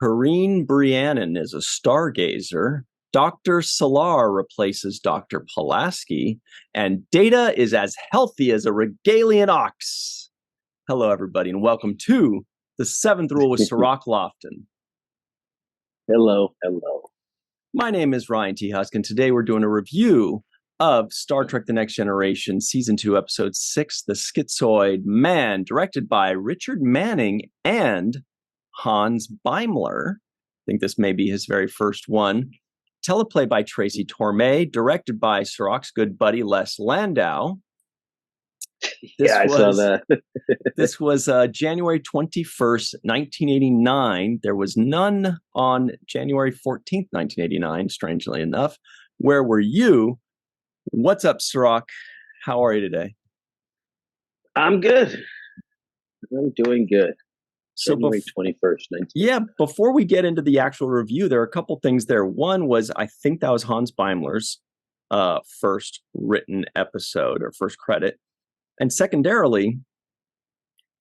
Perrine Brianon is a stargazer. Dr. Selar replaces Dr. Pulaski, and Data is as healthy as a regalian ox. Hello, everybody, and welcome to the Seventh Rule with Sirach Lofton. Hello. My name is Ryan T. Husk, and today we're doing a review of Star Trek The Next Generation, Season 2, Episode 6, The Schizoid Man, directed by Richard Manning and Hans Beimler. I think this may be his very first one. Teleplay by Tracy Torme, directed by Sirach's good buddy Les Landau. I saw that. This was January 21st, 1989. There was none on January 14th, 1989, strangely enough. Where were you? What's up, Sirach? How are you today? I'm good. I'm doing good. So January 21st, 19. Yeah, before we get into the actual review, there are a couple things there. One was, I think that was Hans Beimler's first written episode or first credit. And secondarily,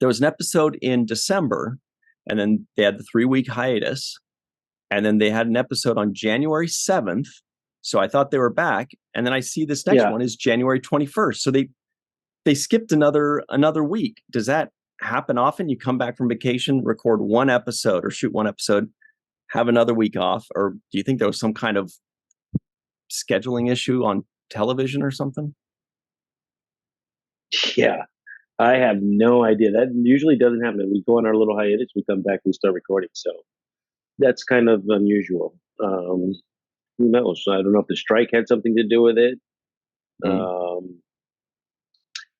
there was an episode in December, and then they had the 3-week hiatus, and then they had an episode on January 7th. So I thought they were back, and then I see this next one is January 21st. So they skipped another week. Does that happen often? You come back from vacation, record one episode or shoot one episode, have another week off, or do you think there was some kind of scheduling issue on television or something? Yeah, I have no idea. That usually doesn't happen. We go on our little hiatus, we come back, we start recording. So that's kind of unusual. Who knows? I don't know if the strike had something to do with it.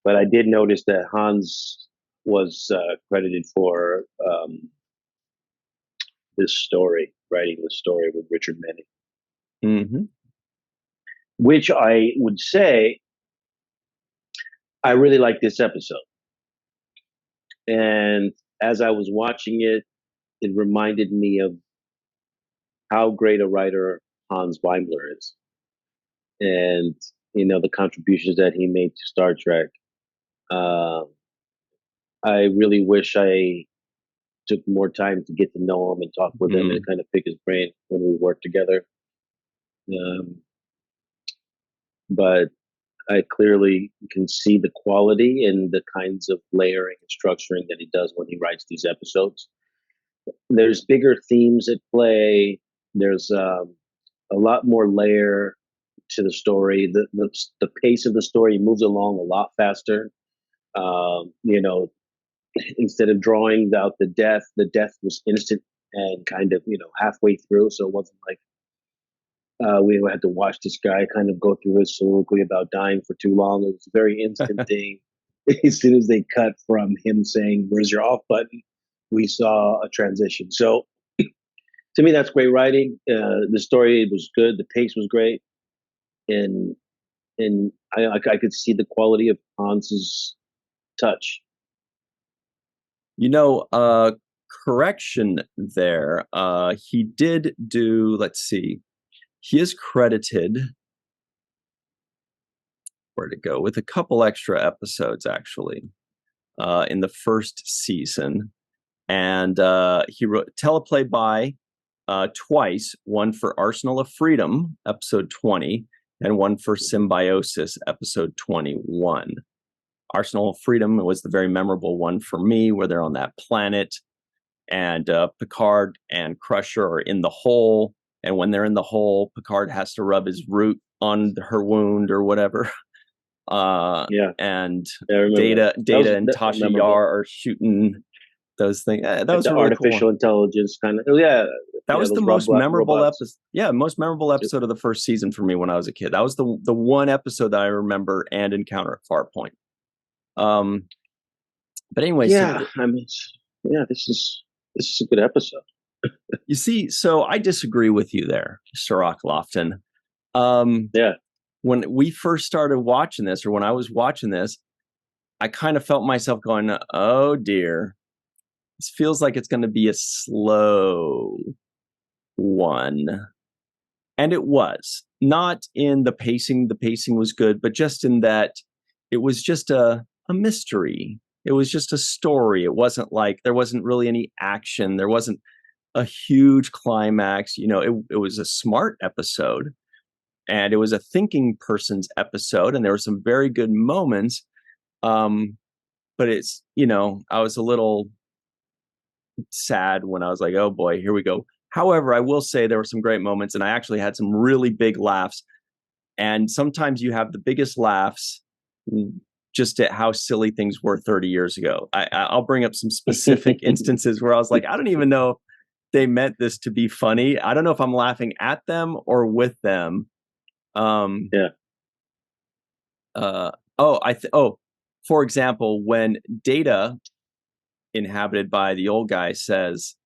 But I did notice that Hans was credited for writing the story with Richard Manning. Which I would say, I really like this episode. And as I was watching it, it reminded me of how great a writer Hans Beimler is. And, the contributions that he made to Star Trek. I really wish I took more time to get to know him and talk with him and kind of pick his brain when we worked together. But I clearly can see the quality and the kinds of layering and structuring that he does when he writes these episodes. There's bigger themes at play. There's a lot more layer to the story. The pace of the story moves along a lot faster. Instead of drawing out the death was instant and kind of, halfway through. So it wasn't like we had to watch this guy kind of go through his soliloquy about dying for too long. It was a very instant thing. As soon as they cut from him saying, "Where's your off button?" we saw a transition. So to me, that's great writing. The story was good. The pace was great. And I could see the quality of Hans's touch. Correction there. He did do, let's see, he is credited, where'd it go, with a couple extra episodes, actually, in the first season. And he wrote teleplay by twice, one for Arsenal of Freedom, episode 20, and one for Symbiosis, episode 21. Arsenal of Freedom was the very memorable one for me, where they're on that planet, and Picard and Crusher are in the hole, and when they're in the hole, Picard has to rub his root on her wound or whatever. And Data and Tasha Yar are shooting those things. That was the really artificial cool. Intelligence kind of. That was the most memorable episode. Yeah, most memorable episode of the first season for me when I was a kid. That was the one episode that I remember, and Encounter at Farpoint. But anyway, this is a good episode. You see, so I disagree with you there, Sirach Lofton. When we first started watching this, or when I was watching this, I kind of felt myself going, "Oh dear, this feels like it's going to be a slow one," and it was. Not in the pacing. The pacing was good, but just in that it was just a mystery. It was just a story. It wasn't like there wasn't really any action. There wasn't a huge climax. It was a smart episode, and it was a thinking person's episode, and there were some very good moments. But I was a little sad when I was like, oh boy, here we go. However, I will say there were some great moments, and I actually had some really big laughs. And sometimes you have the biggest laughs just at how silly things were 30 years ago. I'll bring up some specific instances where I was like, I don't even know if they meant this to be funny. I don't know if I'm laughing at them or with them. Yeah. For example, when Data, inhabited by the old guy, says,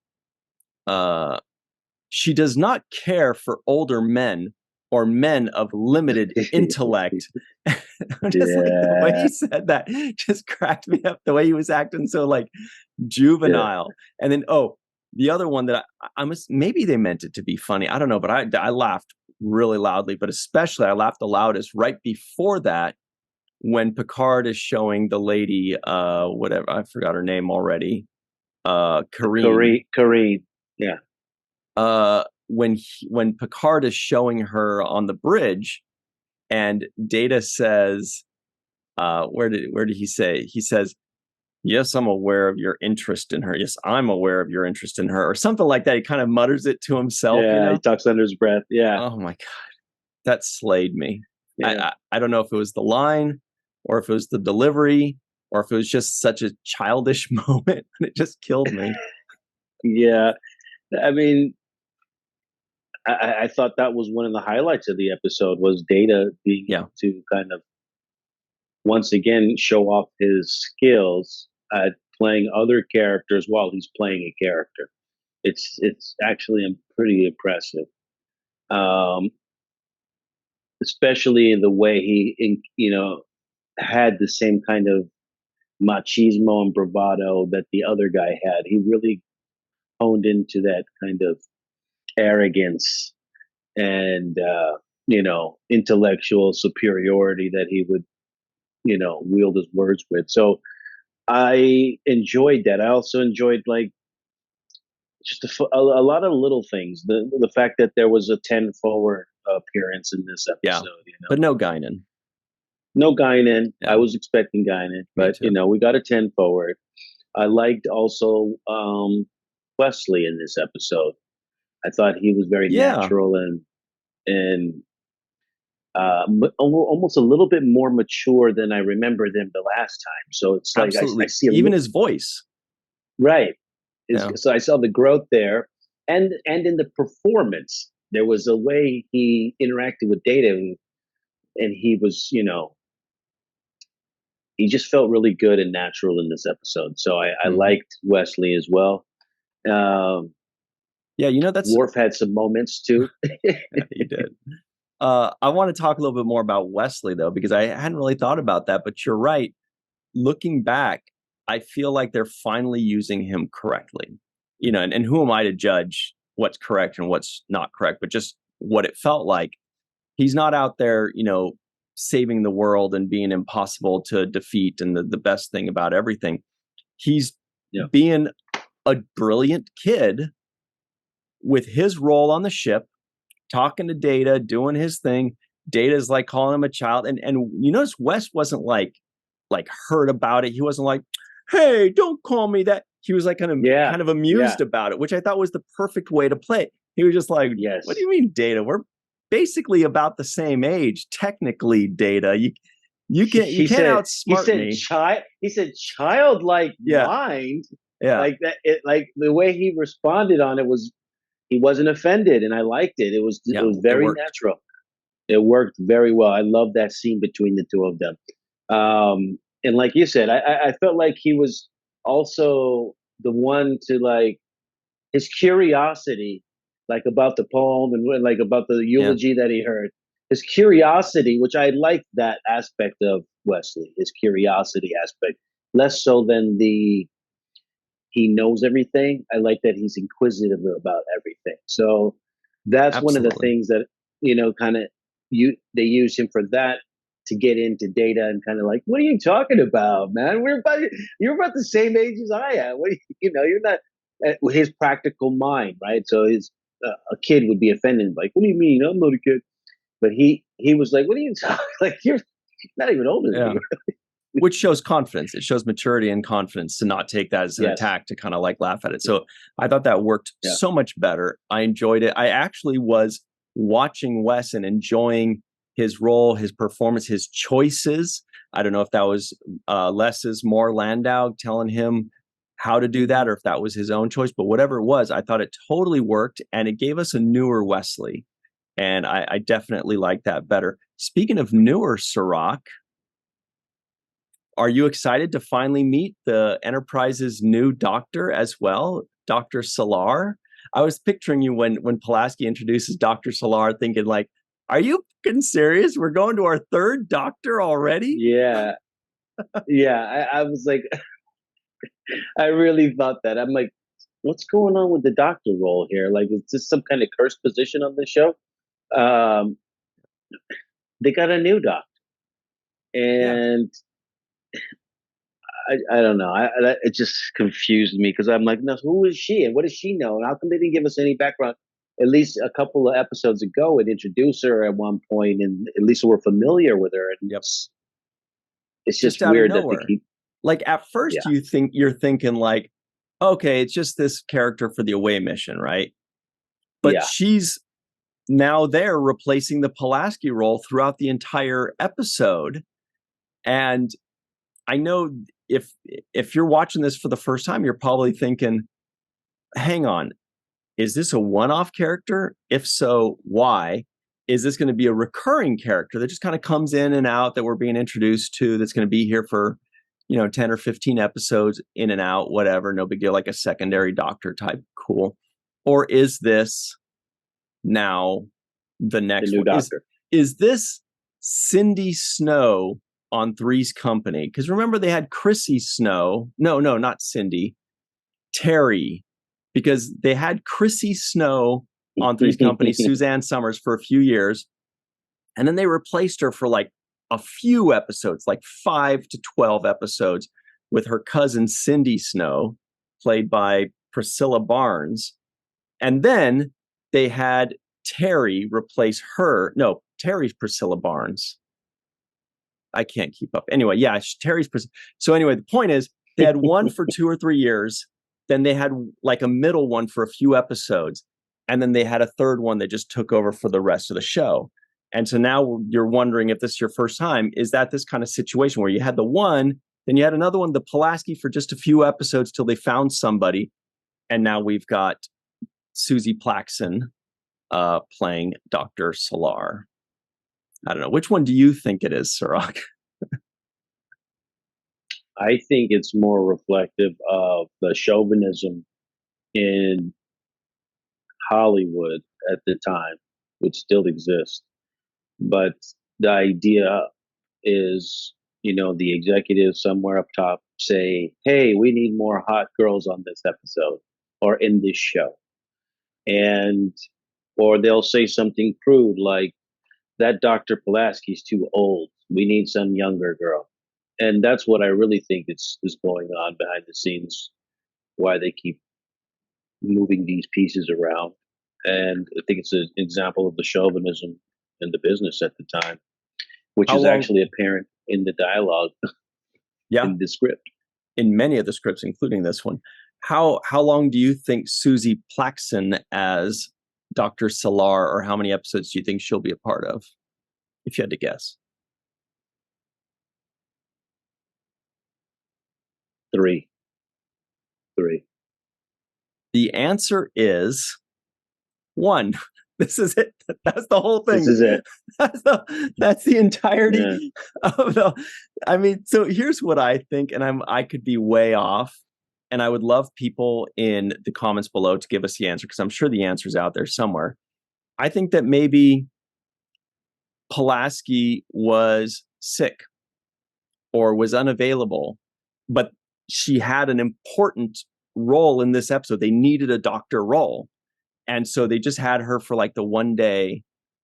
she does not care for older men or men of limited intellect. I'm just like, the way he said that just cracked me up. The way he was acting so like juvenile. Yeah. And then, the other one that maybe they meant it to be funny. I don't know, but I laughed really loudly. But especially, I laughed the loudest right before that when Picard is showing the lady, whatever, I forgot her name already. Kareen. Yeah. When Picard is showing her on the bridge, and Data says, where did he say? He says, yes, I'm aware of your interest in her. Yes, I'm aware of your interest in her, or something like that. He kind of mutters it to himself. Yeah, he talks under his breath. Yeah. Oh my God, that slayed me. Yeah. I don't know if it was the line, or if it was the delivery, or if it was just such a childish moment, and it just killed me. Yeah, I mean, I thought that was one of the highlights of the episode, was Data being able to kind of once again show off his skills at playing other characters while he's playing a character. It's actually pretty impressive, especially in the way he had the same kind of machismo and bravado that the other guy had. He really honed into that kind of arrogance and intellectual superiority that he would wield his words with. So I enjoyed that. I also enjoyed like just a lot of little things. The fact that there was a 10 forward appearance in this episode. But no Guinan. No Guinan. Yeah. I was expecting Guinan, but we got a 10 forward. I liked also Wesley in this episode. I thought he was very natural and almost a little bit more mature than I remembered him the last time. So it's like I see even his voice, right? So I saw the growth there, and in the performance, there was a way he interacted with Data, and he was, he just felt really good and natural in this episode. So I liked Wesley as well. That's Worf had some moments too. He did. I want to talk a little bit more about Wesley though, because I hadn't really thought about that, but you're right. Looking back, I feel like they're finally using him correctly, and who am I to judge what's correct and what's not correct, but just what it felt like. He's not out there, saving the world and being impossible to defeat and the best thing about everything. He's being a brilliant kid with his role on the ship, talking to Data, doing his thing. Data's like calling him a child. And you notice Wes wasn't like hurt about it. He wasn't like, hey, don't call me that. He was like kind of amused about it, which I thought was the perfect way to play it. He was just like, what do you mean, Data? We're basically about the same age, technically, Data. You can't outsmart me. He said childlike mind. Yeah. Like that. Like the way he responded on it was, he wasn't offended, and I liked it. It was very natural. It worked very well. I love that scene between the two of them. And like you said, I felt like he was also the one to like his curiosity, like about the poem and like about the eulogy that he heard. His curiosity, which I liked that aspect of Wesley, his curiosity aspect, less so than he knows everything. I like that he's inquisitive about everything. So that's one of the things that, they use him for, that to get into Data and kind of like, what are you talking about, man? You're about the same age as I am. What you're not, his practical mind, right? So his a kid would be offended, like, "What do you mean? I'm not a kid." But he was like, "What are you talking? Like you're not even older than Yeah. me." Which shows confidence. It shows maturity and confidence to not take that as an Yes. attack, to kind of like laugh at it. So I thought that worked Yeah. so much better. I enjoyed it. I actually was watching Wes and enjoying his role, his performance, his choices. I don't know if that was Les's more Landau telling him how to do that, or if that was his own choice, but whatever it was, I thought it totally worked, and it gave us a newer Wesley. And I definitely like that better. Speaking of newer, Sirach, are you excited to finally meet the Enterprise's new doctor as well, Dr. Selar? I was picturing you when Pulaski introduces Dr. Selar, thinking like, "Are you fucking serious? We're going to our third doctor already?" Yeah. Yeah. I was like, I really thought that. I'm like, what's going on with the doctor role here? Like, is this some kind of cursed position on this show? Um, they got a new doctor, Yeah. and I don't know. It just confused me because I'm like, no, who is she and what does she know? And how come they didn't give us any background? At least a couple of episodes ago, it introduced her at one point, and at least we're familiar with her. And Yep. it's Just just out of weird that they nowhere. keep, Like at yeah, first you're thinking like, okay, it's just this character for the away mission, right? But yeah, she's now there replacing the Pulaski role throughout the entire episode. And I know if if you're watching this for the first time, you're probably thinking, hang on, is this a one-off character? If so, why? Is this going to be a recurring character that just kind of comes in and out, that we're being introduced to, that's going to be here for, 10 or 15 episodes, in and out, whatever, no big deal, like a secondary doctor type, cool. Or is this now the the next new one? doctor. Is this Cindy Snow on Three's Company? Because remember they had Chrissy Snow. No, not Cindy. Terry, because they had Chrissy Snow on Three's Company, Suzanne Summers, for a few years, and then they replaced her for like a few episodes, like 5 to 12 episodes, with her cousin Cindy Snow, played by Priscilla Barnes. And then they had Terry replace her. No, Terry's Priscilla Barnes. I can't keep up. Anyway, yeah, Terry's. So anyway, the point is they had one for 2 or 3 years. Then they had like a middle one for a few episodes. And then they had a third one that just took over for the rest of the show. And so now you're wondering, if this is your first time, is that this kind of situation where you had the one, then you had another one, the Pulaski, for just a few episodes till they found somebody. And now we've got Susie Plaxon playing Dr. Selar. I don't know. Which one do you think it is, Sirach? I think it's more reflective of the chauvinism in Hollywood at the time, which still exists. But the idea is, the executives somewhere up top say, hey, we need more hot girls on this episode or in this show. And, or they'll say something crude like, that Dr. Pulaski's too old. We need some younger girl. And that's what I really think is going on behind the scenes, why they keep moving these pieces around. And I think it's an example of the chauvinism in the business at the time, which How is long? actually apparent in the dialogue Yeah, in the script. in many of the scripts, including this one. How long do you think Susie Plaxon as Dr. Selar, or how many episodes do you think she'll be a part of, if you had to guess? Three, three. The answer is one. This is it. That's the whole This thing. is it. That's the entirety Yeah. of the. I mean, so here's what I think, and I could be way off, and I would love people in the comments below to give us the answer, because I'm sure the answer's out there somewhere. I think that maybe Pulaski was sick or was unavailable, but she had an important role in this episode. They needed a doctor role. And so they just had her for like the one day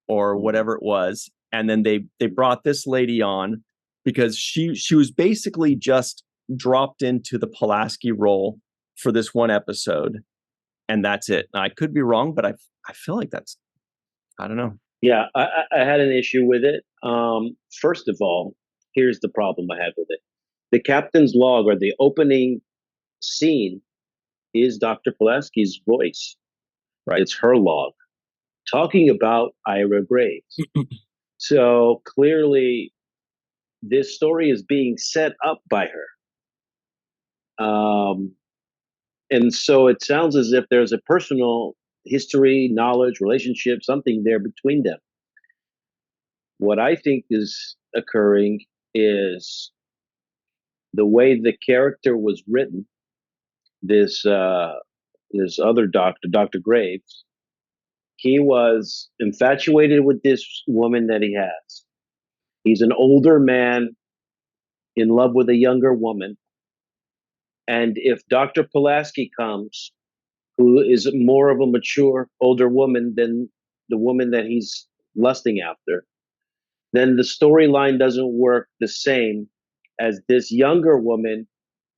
or whatever it was. And then they brought this lady on because she was basically just dropped into the Pulaski role for this one episode, and that's it. Now, I could be wrong, but I feel like that's, I don't know. Yeah, I had an issue with it. First of all, here's the problem I had with it. The captain's log, or the opening scene, is Dr. Pulaski's voice. Right. It's her log talking about Ira Graves. So clearly, this story is being set up by her. And so it sounds as if there's a personal history, knowledge, relationship, something there between them. What I think is occurring is the way the character was written. This other doctor, Dr. Graves, he was infatuated with this woman that he has. He's an older man in love with a younger woman. And if Dr. Pulaski comes, who is more of a mature, older woman than the woman that he's lusting after, then the storyline doesn't work the same as this younger woman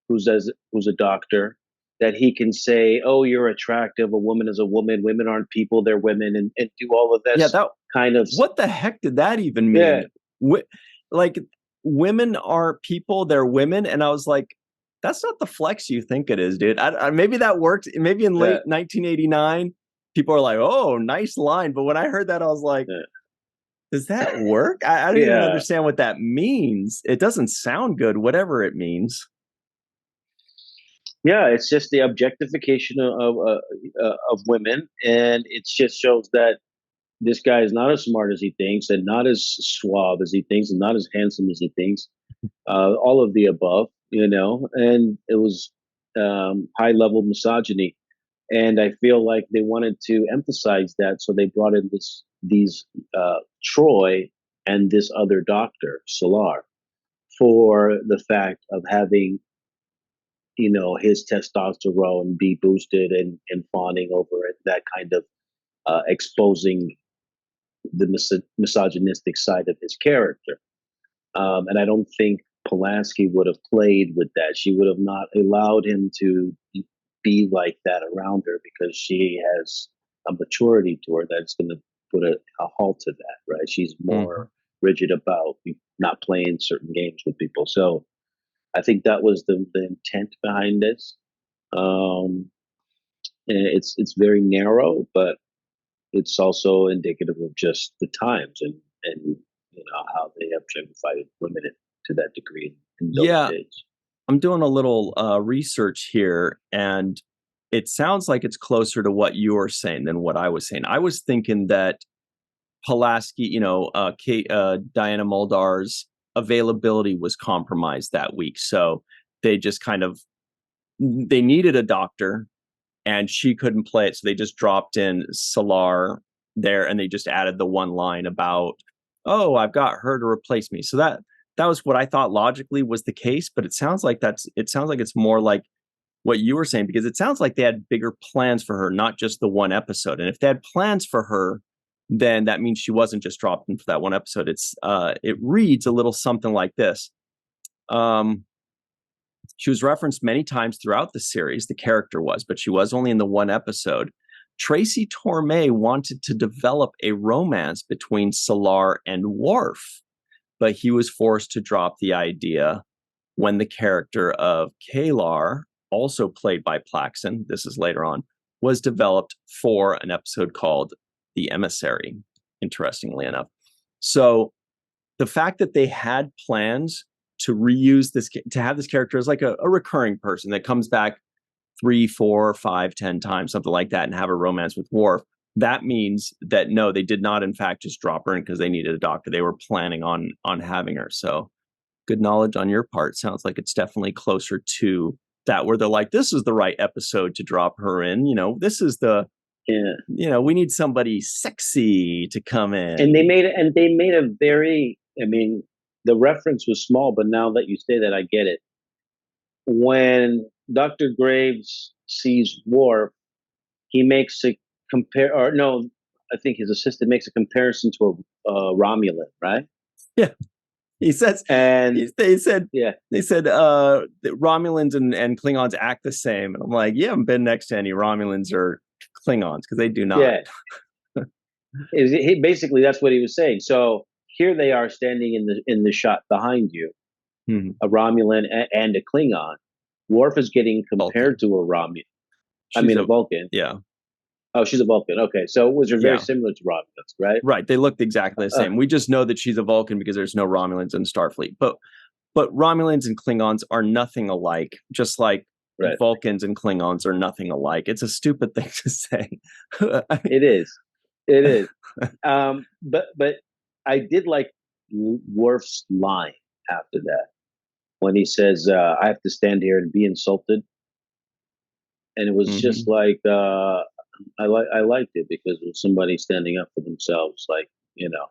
who's a doctor, that he can say, "Oh, you're attractive. A woman is a woman. Women aren't people; they're women," and do all of this That kind of. what the heck did that even Yeah, mean? Like, women are people; they're women, and I was like, that's not the flex you think it is, dude. Maybe that worked. Maybe in late yeah, 1989, people are like, "Oh, nice line," but when I heard that, I was like, yeah, does that work? I don't even yeah. understand what that means. It doesn't sound good, whatever it means. Yeah, it's just the objectification of women, and it just shows that this guy is not as smart as he thinks, and not as suave as he thinks, and not as handsome as he thinks. All of the above, and it was high level misogyny, and I feel like they wanted to emphasize that, so they brought in these Troy and this other doctor, Selar, for the fact of having his testosterone be boosted and fawning over it, that kind of exposing the misogynistic side of his character. And I don't think Pulaski would have played with that. She would have not allowed him to be like that around her, because she has a maturity to her that's going to put a halt to that, right? She's Mhm. more rigid about not playing certain games with people. So I think that was the intent behind this. Um, and it's very narrow, but it's also indicative of just the times, and how they objectified women to that degree in those Yeah, days. I'm doing a little research here, and it sounds like it's closer to what you were saying than what I was saying. I was thinking that Pulaski, Diana Muldaur's availability was compromised that week, so they just kind of they needed a doctor, and she couldn't play it, so they just dropped in Selar there, and they just added the one line about, "Oh, I've got her to replace me." So that was what I thought logically was the case, but it sounds like it's more like what you were saying, because it sounds like they had bigger plans for her, not just the one episode. And if they had plans for her, then that means she wasn't just dropped in for that one episode. It reads a little something like this. Um, she was referenced many times throughout the series, the character was, but she was only in the one episode. Tracy Torme wanted to develop a romance between Solar and Worf, but he was forced to drop the idea when the character of Kalar, also played by Plaxton, this is later on, was developed for an episode called The Emissary, interestingly enough. So the fact that they had plans to reuse this, to have this character as like a recurring person that comes back 3, 4, 5, 10 times, something like that, and have a romance with Worf, that means that no, they did not in fact just drop her in because they needed a doctor. They were planning on having her. So good knowledge on your part. Sounds like it's definitely closer to that, where they're like, this is the right episode to drop her in. This is Yeah, we need somebody sexy to come and in. they made a very. I mean, the reference was small, but now that you say that, I get it. When Dr. Graves sees Worf, he makes a compare, or no, I think his assistant makes a comparison to a Romulan, right? Yeah. He says, And they said, yeah, that Romulans and Klingons act the same. And I'm like, you haven't been next to any Romulans or Klingons because they do not. yeah, basically that's what he was saying. So here they are standing in the shot behind you, Mhm. a Romulan and a Klingon. Worf is getting compared Vulcan. to a Romulan. I She's mean, a a, Vulcan. yeah, Oh, she's a Vulcan. Okay, so which are very yeah, similar to Romulans, right? right. They looked exactly the Uh, same. We just know that she's a Vulcan because there's no Romulans in Starfleet. But Romulans and Klingons are nothing alike, just like right. Vulcans and Klingons are nothing alike. It's a stupid thing to say. It is. It is. But I did like Worf's line after that when he says, "I have to stand here and be insulted," and it was just Mhm. like I liked it because it was somebody standing up for themselves, like you know,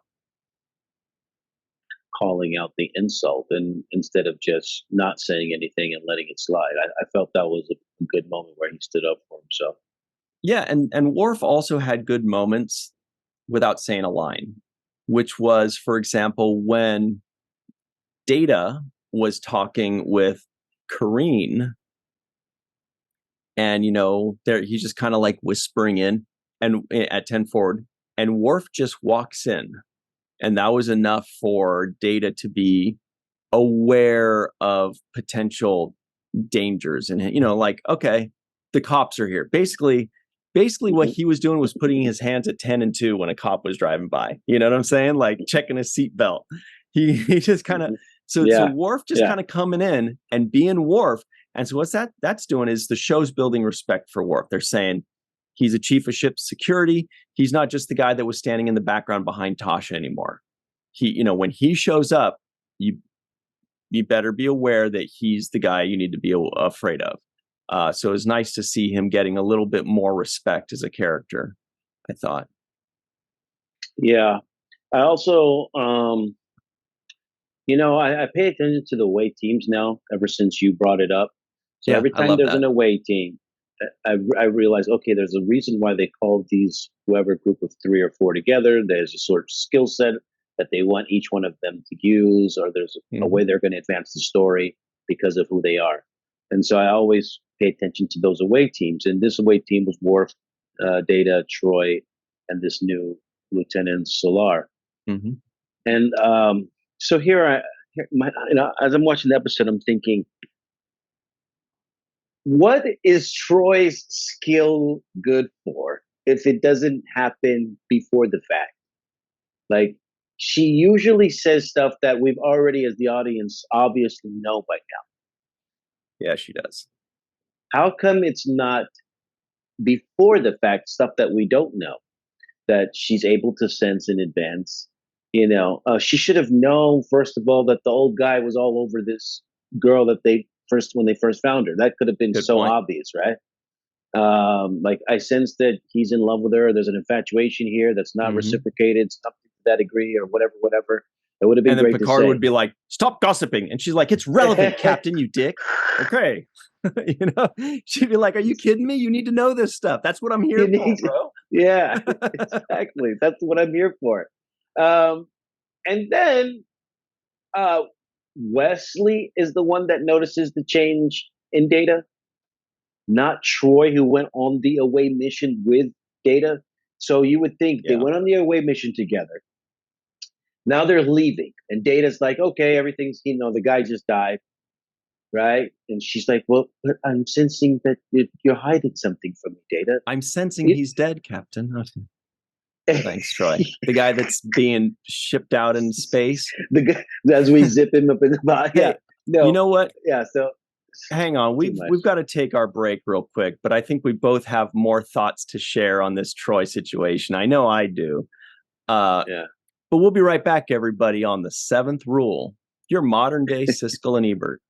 calling out the insult, and instead of just not saying anything and letting it slide. I felt that was a good moment where he stood up for himself. Yeah, and Worf also had good moments without saying a line, which was, for example, when Data was talking with Kareen, and there he's just kind of like whispering in and at 10 forward, and Worf just walks in, and that was enough for Data to be aware of potential dangers, and like, okay, the cops are here. Basically what Mm-hmm. he was doing was putting his hands at 10 and 2 when a cop was driving by. You know what I'm saying? Like checking his seatbelt. He just kind of, Mm-hmm. so Yeah, Worf just yeah, kind of coming in and being Worf. And so what's that's doing is the show's building respect for Worf. They're saying he's a chief of ship security. He's not just the guy that was standing in the background behind Tasha anymore. When he shows up, you better be aware that he's the guy you need to be afraid of. So it's nice to see him getting a little bit more respect as a character, I thought. yeah. I also, I pay attention to the away teams now ever since you brought it up. So Yeah, every I time love there's that. an away team, I realize, okay, there's a reason why they call these whoever group of three or four together. There's a sort of skill set that they want each one of them to use, or there's a Mm-hmm. way they're going to advance the story because of who they are. And so I always pay attention to those away teams. And this away team was Worf, Data, Troy, and this new Lieutenant Selar. Mm-hmm. And so as I'm watching the episode, I'm thinking, what is Troy's skill good for if it doesn't happen before the fact? Like, she usually says stuff that we've already, as the audience, obviously know by now. Yeah, she does. How come it's not before the fact stuff that we don't know that she's able to sense in advance? She should have known first of all that the old guy was all over this girl that they first when they first found her. That could have been Good so point. obvious, right? Like I sense that he's in love with her. There's an infatuation here that's not Mm-hmm. reciprocated, something to that degree, or whatever, whatever. It would have been And then great to Picard would say. be like, "Stop gossiping," and she's like, "It's relevant, Captain, you dick." Okay, she'd be like, "Are you kidding me? You need to know this stuff. That's what I'm You here for, need to, bro." yeah, exactly. That's what I'm here for. Um, and then uh, Wesley is the one that notices the change in Data, not Troy, who went on the away mission with Data. So you would think they Yeah. went on the away mission together. Now they're leaving, and Data's like, okay, everything's, the guy just died, right? And she's like, well, but I'm sensing that you're hiding something from me, Data. I'm sensing It, he's dead, Captain. Thanks, Troy. The guy that's being shipped out in space. the guy, as we zip him up in the body. Yeah, Hey, you no, know what? yeah. So Hang on. too We've much. got to take our break real quick, but I think we both have more thoughts to share on this Troy situation. I know I do. Uh, Yeah. but we'll be right back, everybody, on the seventh rule, your modern day Siskel and Ebert.